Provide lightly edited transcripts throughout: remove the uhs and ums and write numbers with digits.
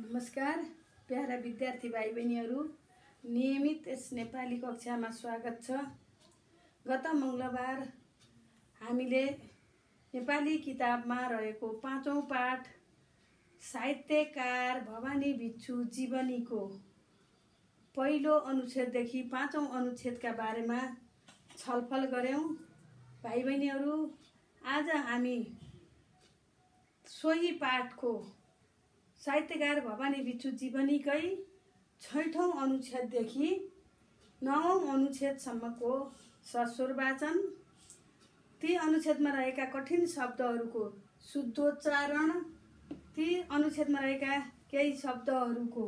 नमस्कार प्यारा विद्यार्थी भाइ बहिनीहरू, नियमित यस नेपाली कक्षामा स्वागत छ। गत मङ्गलबार हामीले नेपाली किताबमा रहेको 5औं पाठ साहित्यकार भवानी भिक्षु जीवनीको पहिलो अनुच्छेददेखि 5औं अनुच्छेदका बारेमा छलफल गर्यौं। भाइ बहिनीहरू, आज हामी सोही पाठको साहित्यकार भवानी भिक्षु जीवनीकै 6औं अनुच्छेददेखि 9औं अनुच्छेदसम्मको सस्वर वाचन, ती अनुच्छेदमा रहेका कठिन शब्दहरूको शुद्धोच्चारण, ती अनुच्छेदमा रहेका केही शब्दहरूको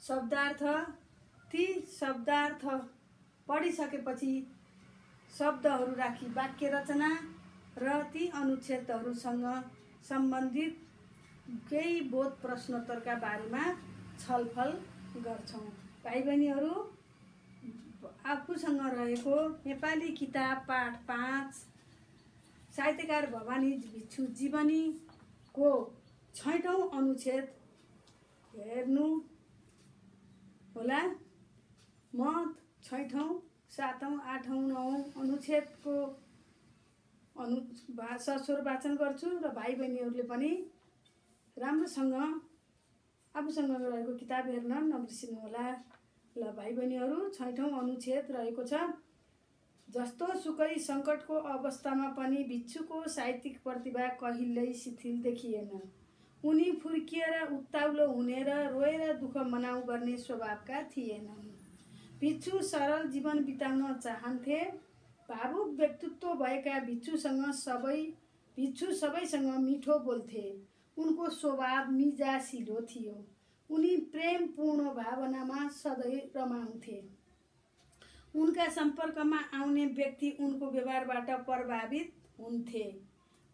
शब्दार्थ, ती शब्दार्थ पढिसकेपछि शब्दहरू राखी वाक्य रचना र ती अनुच्छेदहरूसँग सम्बन्धित केही बोध प्रश्नोत्तरका बारेमा छलफल गर्छौं। भाइ बहिनीहरू, आफूसँग रहेको नेपाली किताब पाठ 5 साहित्यकार भवानी भिक्षु जीवनीको 6औं अनुच्छेद हेर्नु होला। म 6औं, 7औं, 8औं, 9औं अनुच्छेदको सस्वर वाचन गर्छु र भाइ बहिनीहरूले पनि राम्रोसँग आफूसँग रहेको किताब हेर्न नबिर्सिनु होला। ल भाइ बहिनीहरू, 6औं अनुच्छेद रहेको छ। जस्तो सुकै सङ्कटको अवस्थामा पनि भिक्षुको साहित्यिक प्रतिभा कहिल्यै शिथिल देखिएन। उनी फुर्किएर उत्ताउलो हुने र रोएर दुःख मनाउ गर्ने स्वभावका थिएनन्। भिक्षु सरल जीवन बिताउन चाहन्थे। भावुक व्यक्तित्व भएका भिक्षु सबैसँग मिठो बोल्थे। उनको स्वभाव मिजासिलो थियो। उनी प्रेमपूर्ण भावनामा सधैँ रमाउँथे। उनका सम्पर्कमा आउने व्यक्ति उनको व्यवहारबाट प्रभावित हुन्थे।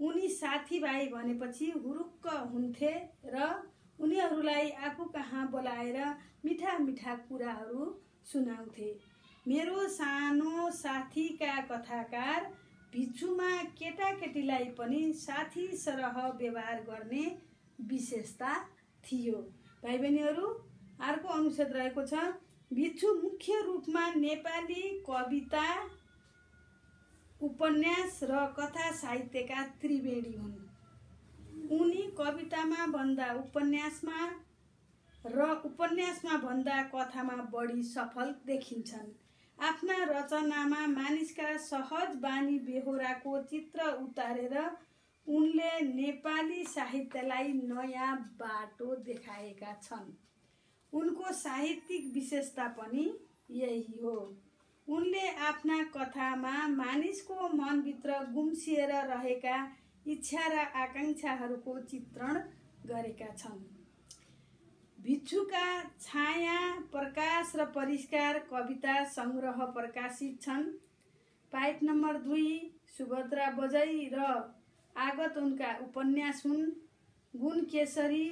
उनी साथीभाइ भनेपछि हुरुक्क हुन्थे र उनीहरूलाई आफू कहाँ बोलाएर मिठा मिठा कुराहरू सुनाउँथे। मेरो सानो साथीका कथाकार भिक्षुमा केटाकेटीलाई पनि साथी सरह व्यवहार गर्ने विशेषता थियो। भाइ बहिनीहरू, अर्को अनुच्छेद रहेको छ। भिक्षु मुख्य रूपमा नेपाली कविता, उपन्यास र कथा साहित्यका त्रिवेणी हुन्। उनी कवितामा भन्दा उपन्यासमा भन्दा कथामा बढी सफल देखिन्छन्। आफ्ना रचनामा मानिसका सहज बानी बेहोराको चित्र उतारेर उनले नेपाली साहित्यलाई नयाँ बाटो देखाएका छन्। उनको साहित्यिक विशेषता पनि यही हो। उनले आफ्ना कथामा मानिसको मनभित्र गुम्सिएर रहेका इच्छा र आकांक्षाहरूको चित्रण गरेका छन्। भिक्षुका छाया, प्रकाश र परिष्कार कविता सङ्ग्रह प्रकाशित छन्। पाइप नम्बर 2 सुभद्रा बजै र आगत उनका उपन्यास हुन्। गुणकेशरी,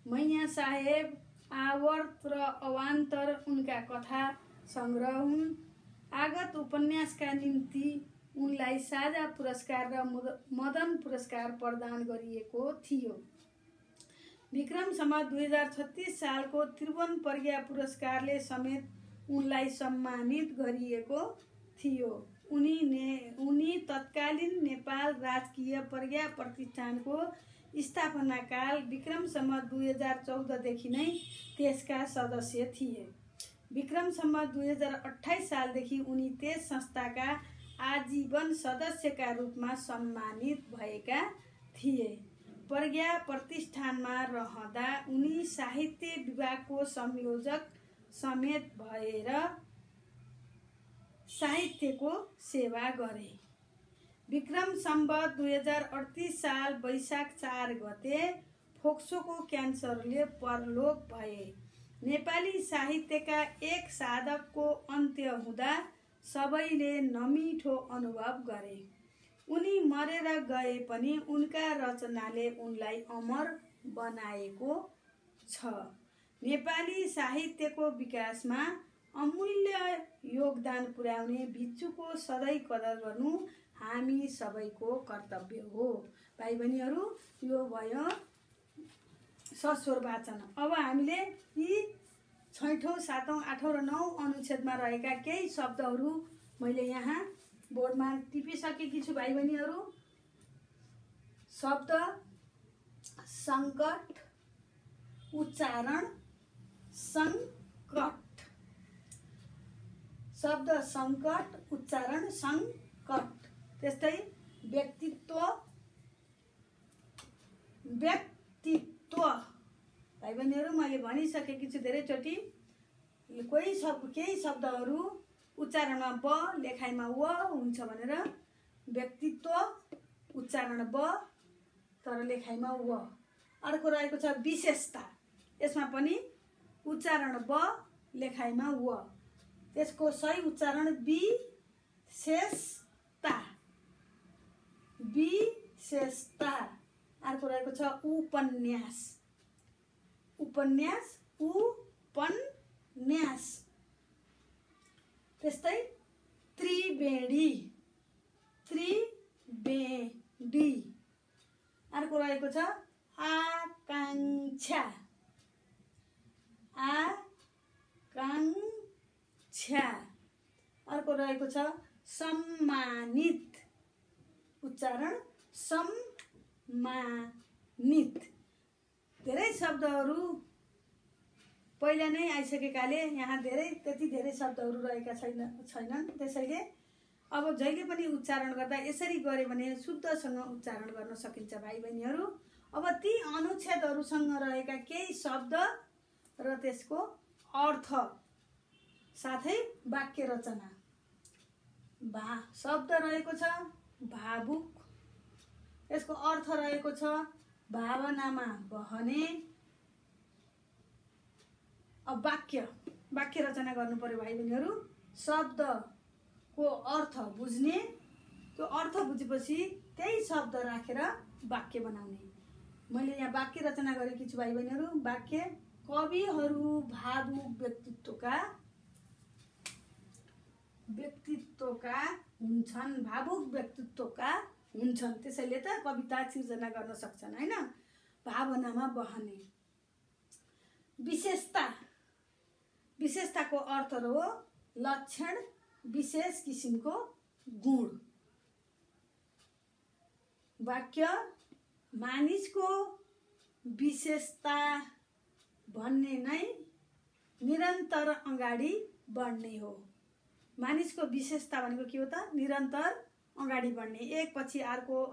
मैया साहेब, आवर्त र अवान्तर उनका कथा सङ्ग्रह हुन्। आगत उपन्यासका निम्ति उनलाई साझा पुरस्कार र मदन पुरस्कार प्रदान गरिएको थियो। विक्रम सम्वत 2036 सालको त्रिभुवन प्रज्ञा पुरस्कारले समेत उनलाई सम्मानित गरिएको थियो। उनी तत्कालीन नेपाल राजकीय प्रज्ञा प्रतिष्ठानको स्थापनाकाल विक्रम सम्वत 2014 देखि नै त्यसका सदस्य थिए। विक्रम सम्वत 2028 सालदेखि उनी त्यस संस्थाका आजीवन सदस्यका रूपमा सम्मानित भएका थिए। प्रज्ञा प्रतिष्ठानमा रहँदा उनी साहित्य विभागको संयोजक समेत भएर साहित्यको सेवा गरे। विक्रम सम्वत 2038 साल वैशाख 4 गते फोक्सोको क्यान्सरले परलोक भए। नेपाली साहित्यका एक साधकको अन्त्य हुँदा सबैले नमिठो अनुभव गरे। उनी मरेर गए पनि उनका रचनाले उनलाई अमर बनाएको छ। नेपाली साहित्यको विकासमा अमूल्य योगदान पुर्याउने भिक्षुको सधैँ कदर गर्नु हामी सबैको कर्तव्य हो। भाइ बहिनीहरू, यो भयो सस्वर वाचन। अब हामीले यी 6औं, 7औं, 8औं र 9औं अनुच्छेदमा रहेका केही शब्दहरू मैले यहाँ बोर्डमा टिपिसकेकी छु भाइ बहिनीहरू। शब्द सङ्कट, उच्चारण सङ्कट। शब्द सङ्कट, उच्चारण सङ्कट। त्यस्तै व्यक्तित्व, व्यक्तित्व भाइ बहिनीहरू मैले भनिसकेकी छु धेरैचोटि। केही शब्दहरू उच्चारणमा ब, लेखाइमा व हुन्छ भनेर। व्यक्तित्व उच्चारण ब तर लेखाइमा व। अर्को रहेको छ विशेषता। यसमा पनि उच्चारण ब, लेखाइमा व। त्यसको सही उच्चारण विशेषता, विशेषता। अर्को रहेको छ उपन्यास, उपन्यास उपन्यास। त्यस्तै त्रिवेणी, त्रिवेणी। अर्को रहेको छ आकांक्षा, आकांक्षा। अर्को रहेको छ सम्मानित, उच्चारण सम्मानित। धेरै शब्दहरू पहिला नै आइसकेकाले यहाँ त्यति धेरै शब्दहरू रहेका छैनन्। त्यसैले अब जहिले पनि उच्चारण गर्दा यसरी गरे भने शुद्धसँग उच्चारण गर्न सकिन्छ भाइ बहिनीहरू। अब ती अनुच्छेदहरूसँग रहेका केही शब्द र त्यसको अर्थ साथै वाक्य रचना। शब्द रहेको छ भावुक, यसको अर्थ रहेको छ भावनामा बहने। अब वाक्य रचना गर्नु पर्यो भाइ बहिनीहरू। शब्दको अर्थ बुझ्ने, त्यो अर्थ बुझेपछि त्यही शब्द राखेर वाक्य बनाउने। मैले यहाँ वाक्य रचना गरेकी छु भाइ बहिनीहरू। वाक्य कविहरू भावुक व्यक्तित्वका हुन्छन्, भावुक व्यक्तित्वका हुन्छन्। त्यसैले त कविता सिर्जना गर्न सक्छन् हैन। भावनामा बहने। विशेषता, विशेषताको अर्थ हो लक्षण, विशेष किसिमको गुण। वाक्य मानिसको विशेषता भन्ने नै निरन्तर अगाडि बढ्ने हो। मानिसको विशेषता भनेको के हो त? निरन्तर अगाडि बढ्ने, एकपछि अर्को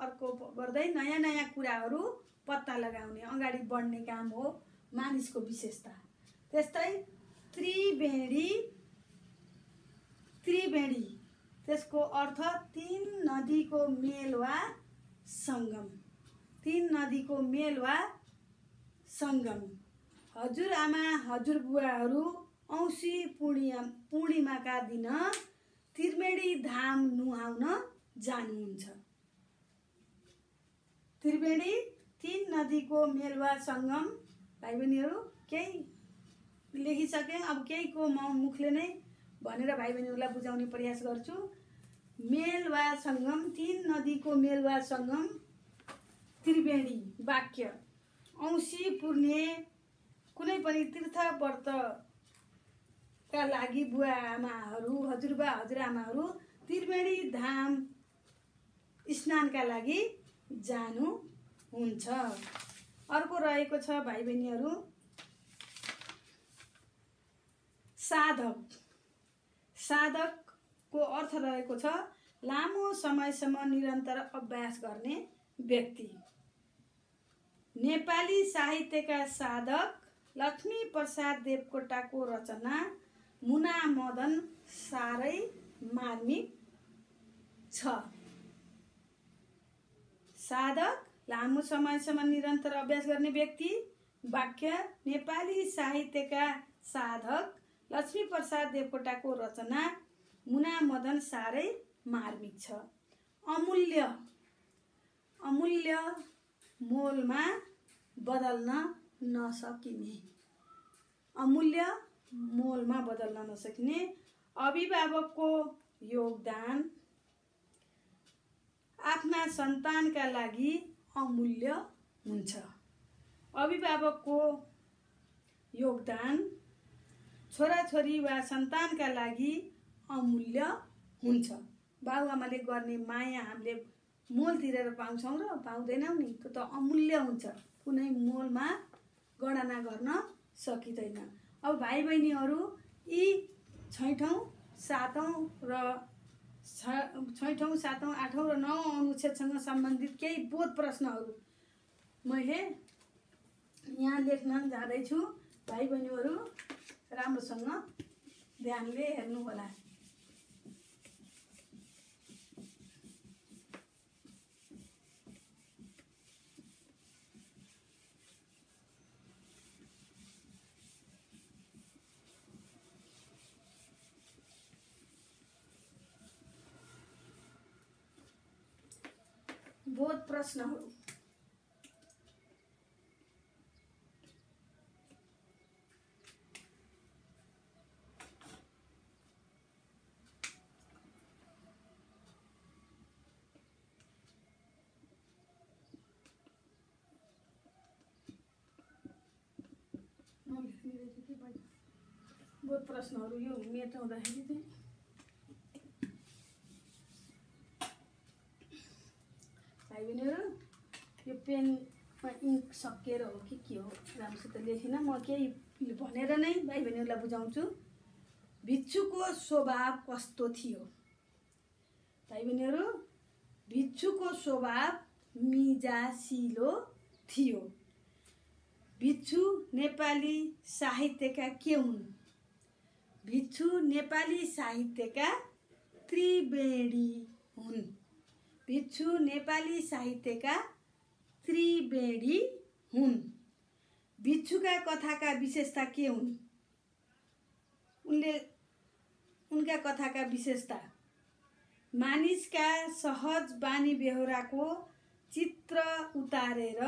गर्दै नयाँ नयाँ कुराहरू पत्ता लगाउने, अगाडि बढ्ने काम हो मानिसको विशेषता। त्यस्तै त्रिवेणी, त्रिवेणी त्यसको अर्थ तीन नदीको मेल वा सङ्गम, तीन नदीको मेल वा सङ्गम। हजुरआमा हजुरबुवाहरू औँसी पूर्णिमाका दिन त्रिवेणी धाम नुहाउन जानुहुन्छ। त्रिवेणी तीन नदीको मेल वा सङ्गम। भाइ बहिनीहरू केही लेखिसकेँ, अब केहीको म मुखले नै भनेर भाइ बहिनीहरूलाई बुझाउने प्रयास गर्छु। मेल वा सङ्गम, तीन नदीको मेल वा सङ्गम त्रिवेणी। वाक्य औँसी पूर्णे कुनै पनि तीर्थ व्रतका लागि बुवा आमाहरू, हजुरबा हजुरआमाहरू त्रिवेणी धाम स्नानका लागि जानुहुन्छ। अर्को रहेको छ भाइ बहिनीहरू साधक। साधकको अर्थ रहेको छ लामो समयसम्म निरन्तर अभ्यास गर्ने व्यक्ति। नेपाली साहित्यका साधक लक्ष्मीप्रसाद देवकोटाको रचना मुना मदन साह्रै मार्मिक छ। साधक लामो समयसम्म निरन्तर अभ्यास गर्ने व्यक्ति। वाक्य नेपाली साहित्यका साधक लक्ष्मीप्रसाद देवकोटाको रचना मुना मदन साह्रै मार्मिक छ। अमूल्य, अमूल्य मोलमा बदल्न नसकिने, अमूल्य मोलमा बदल्न नसकिने। अभिभावकको योगदान आफ्ना सन्तानका लागि अमूल्य हुन्छ। अभिभावकको योगदान छोराछोरी वा सन्तानका लागि अमूल्य हुन्छ। बाबुआमाले गर्ने माया हामीले मोल तिरेर पाउँछौँ र पाउँदैनौँ नि, त्यो त अमूल्य हुन्छ, कुनै मोलमा गणना गर्न सकिँदैन। अब भाइ बहिनीहरू यी छैठौँ, सातौँ, 8औँ र 9औँ अनुच्छेदसँग सम्बन्धित केही बोध प्रश्नहरू मैले यहाँ लेख्न जाँदैछु। भाइ बहिनीहरू राम्रोसँग ध्यानले हेर्नु होला। बोध प्रश्नहरू। बोध प्रश्नहरू यो मेटाउँदाखेरि चाहिँ भाइ बहिनीहरू यो पेनमा इङ्क सकिएर हो कि के हो राम्रोसित लेखिनँ म, केही भनेर नै भाइ बहिनीहरूलाई बुझाउँछु। भिक्षुको स्वभाव कस्तो थियो? भाइ बहिनीहरू, भिक्षुको स्वभाव मिजासिलो थियो। भिक्षु नेपाली साहित्यका के हुन्? भिक्षु नेपाली साहित्यका त्रिवेणी हुन्। भिक्षु नेपाली साहित्यका त्रिवेणी हुन्। भिक्षुका कथाका विशेषता के हुन्? उनका कथाका विशेषता मानिसका सहज बानी बेहोराको चित्र उतारेर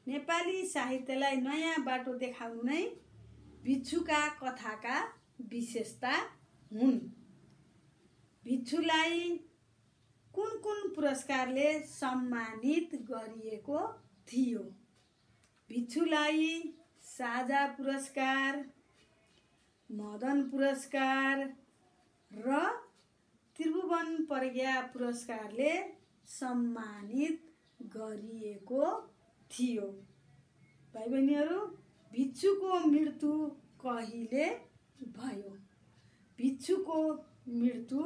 नेपाली साहित्यलाई नयाँ बाटो देखाउनु नै भिक्षुका कथाका विशेषता हुन्। भिक्षुलाई कुन कुन पुरस्कारले सम्मानित गरिएको थियो? भिक्षुलाई साझा पुरस्कार, मदन पुरस्कार र त्रिभुवन प्रज्ञा पुरस्कारले सम्मानित गरिएको थियो। भाइ बहिनीहरू, भिक्षुको मृत्यु कहिले भयो? भिक्षुको मृत्यु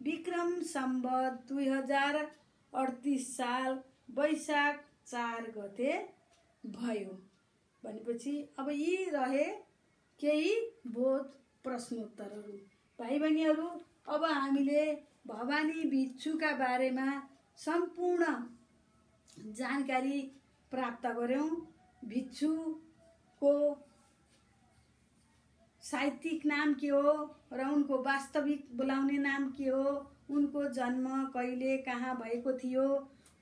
विक्रम सम्वत 2038 साल वैशाख 4 गते भयो। भनेपछि अब यी रहे केही बोध प्रश्नोत्तरहरू। भाइ बहिनीहरू, अब हामीले भवानी भिक्षुका बारेमा सम्पूर्ण जानकारी प्राप्त गर्यौं। भिक्षुको साहित्यिक नाम के हो र उनको वास्तविक बोलाउने नाम के हो, उनको जन्म कहिले कहाँ भएको थियो,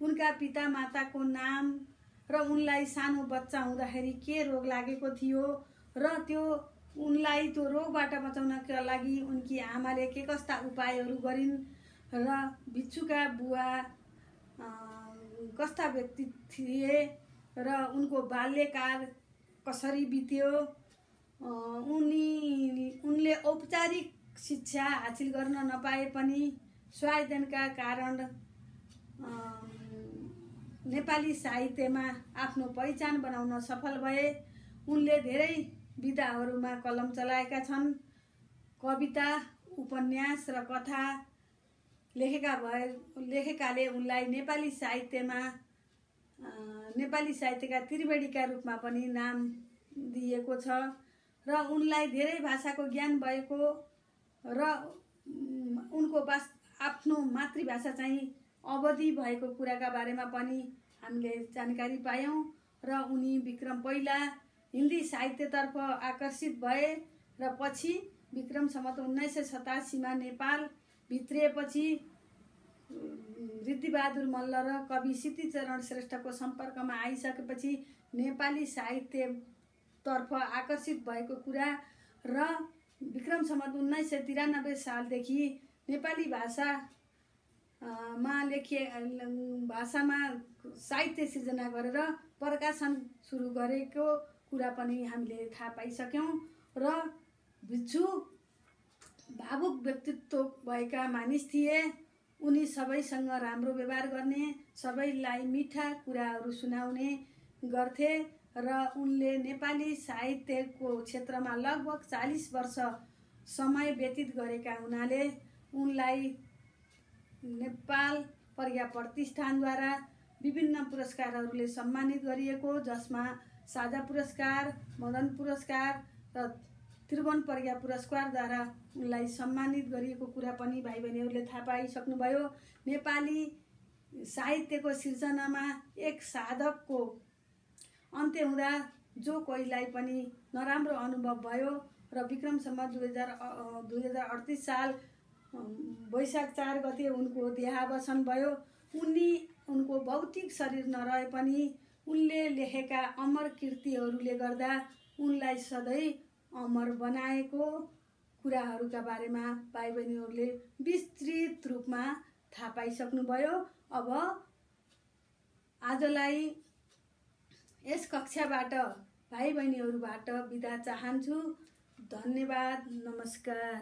उनका पिता माताको नाम र उनलाई सानो बच्चा हुँदाखेरि के रोग लागेको थियो र उनलाई त्यो रोगबाट बचाउनका लागि उनकी आमाले के कस्ता उपायहरू गरिन् र भिक्षुका बुवा कस्ता व्यक्ति थिए र उनको बाल्यकाल कसरी बित्यो, उनले औपचारिक शिक्षा हासिल गर्न नपाए पनि स्वायत्तनका कारण नेपाली साहित्यमा आफ्नो पहिचान बनाउन सफल भए। उनले धेरै विधाहरूमा कलम चलाएका छन्। कविता, उपन्यास र कथा लेखेकाले उनलाई नेपाली साहित्यका त्रिवेणीका रूपमा पनि नाम दिएको छ र उनलाई धेरै भाषाको ज्ञान भएको र उनको आफ्नो मातृभाषा चाहिँ अवधि भएको कुराका बारेमा पनि हामीले जानकारी पायौं र उनी विक्रम पहिला हिन्दी साहित्यतर्फ आकर्षित भए र पछि विक्रम सम्वत 1987 मा नेपाल भित्रिएपछि ऋद्धिबहादुर मल्ल र कवि सिद्धिचरण श्रेष्ठको सम्पर्कमा आइसकेपछि नेपाली साहित्यतर्फ आकर्षित भएको कुरा र विक्रम सम्वत 1993 सालदेखि नेपाली भाषा मा लेखिए भाषामा साहित्य सिर्जना गरेर प्रकाशन सुरु गरेको कुरा पनि हामीले थाहा पाइसक्यौँ र भिक्षु भावुक व्यक्तित्व भएका मानिस थिए। उनी सबैसँग राम्रो व्यवहार गर्ने, सबैलाई मिठा कुराहरू सुनाउने गर्थे र उनले नेपाली साहित्यको क्षेत्रमा लगभग 40 वर्ष समय व्यतीत गरेका हुनाले उनलाई नेपाल प्रज्ञा प्रतिष्ठानद्वारा विभिन्न पुरस्कारहरूले सम्मानित गरिएको, जसमा साझा पुरस्कार, मदन पुरस्कार र त्रिभुवन प्रज्ञा पुरस्कारद्वारा उनलाई सम्मानित गरिएको कुरा पनि भाइ बहिनीहरूले थाहा पाइसक्नुभयो। नेपाली साहित्यको सिर्जनामा एक साधकको अन्त्य हुँदा जो कोहीलाई पनि नराम्रो अनुभव भयो र विक्रम सम्वत 2038 साल वैशाख 4 गते उनको देहावसान भयो। उनको भौतिक शरीर नरहे पनि उनले लेखेका अमर कृतिहरूले गर्दा उनलाई सधैँ अमर बनाएको कुराहरूका बारेमा भाइ बहिनीहरूले विस्तृत रूपमा थाहा पाइसक्नुभयो। अब आजलाई यस कक्षाबाट भाइ बहिनीहरूबाट बिदा चाहन्छु। धन्यवाद, नमस्कार।